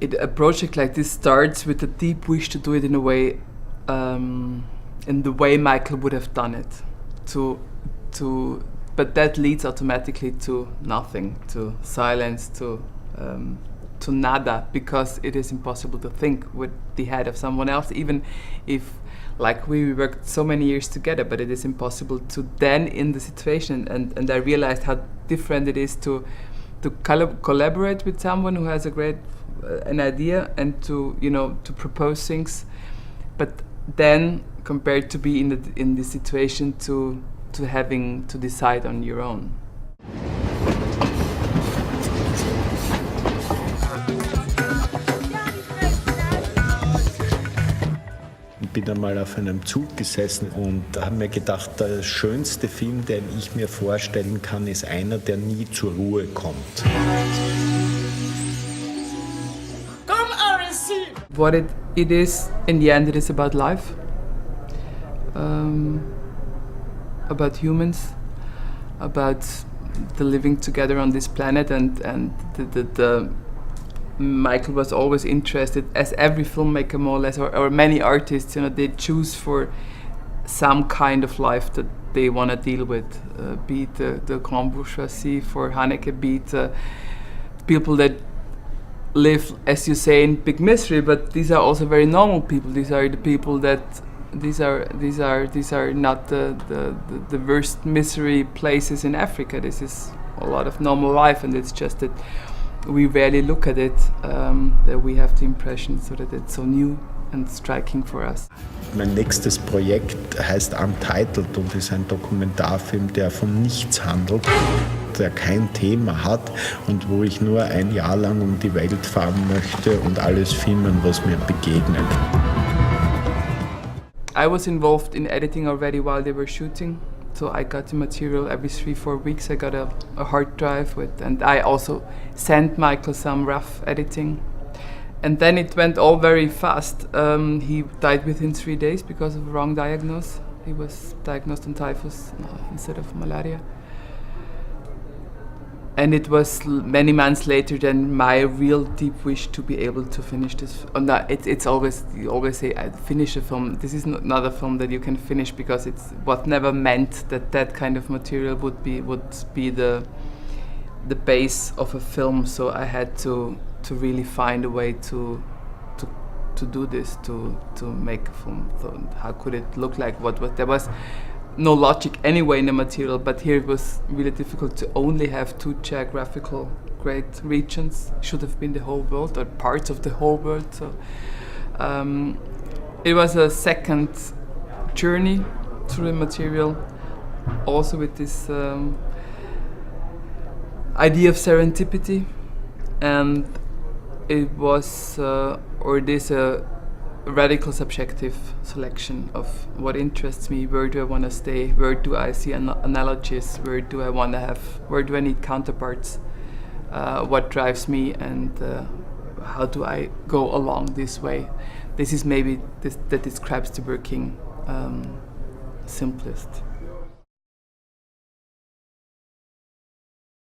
a project like this starts with a deep wish to do it in a way, in the way Michael would have done it, but that leads automatically to nothing, to silence, to nada, because it is impossible to think with the head of someone else, even if, like, we worked so many years together, but it is impossible to then in the situation, and I realized how different it is to collaborate with someone who has a great an idea and to propose things, but then compared to be in the situation to having to decide on your own. Ich bin einmal auf einem Zug gesessen und habe mir gedacht, der schönste Film, den ich mir vorstellen kann, ist einer, der nie zur Ruhe kommt. What it is, in the end, it is about life, about humans, about the living together on this planet, and the Michael was always interested, as every filmmaker more or less, or many artists, they choose for some kind of life that they want to deal with, be it the grand bourgeoisie for Haneke, be it people that live, as you say, in big misery, but these are also very normal people. These are the people that these are not the worst misery places in Africa. This is a lot of normal life, and it's just that we rarely look at it, that we have the impression so that it's so new and striking for us. Mein nächstes Projekt heißt Untitled und ist ein Dokumentarfilm, der von nichts handelt, der kein Thema hat und wo ich nur ein Jahr lang um die Welt fahren möchte und alles filmen, was mir begegnet. I was involved in editing already while they were shooting, so I got the material every 3-4 weeks. I got a hard drive and I also sent Michael some rough editing. And then it went all very fast. He died within 3 days because of a wrong diagnosis. He was diagnosed on typhus instead of malaria. And it was many months later than my real deep wish to be able to finish this. It's always, you always say, I finish a film. This is not a film that you can finish because it's what never meant that kind of material would be the base of a film. So I had to really find a way to do this, to make a film. So how could it look like? What there was no logic anyway in the material, but here it was really difficult to only have 2 geographical great regions. It should have been the whole world or parts of the whole world. So it was a second journey through the material, also with this idea of serendipity, and it was it is a radical subjective selection of what interests me, where do I want to stay, where do I see analogies, where do I need counterparts, what drives me, and how do I go along this way. This is maybe that describes the working simplest.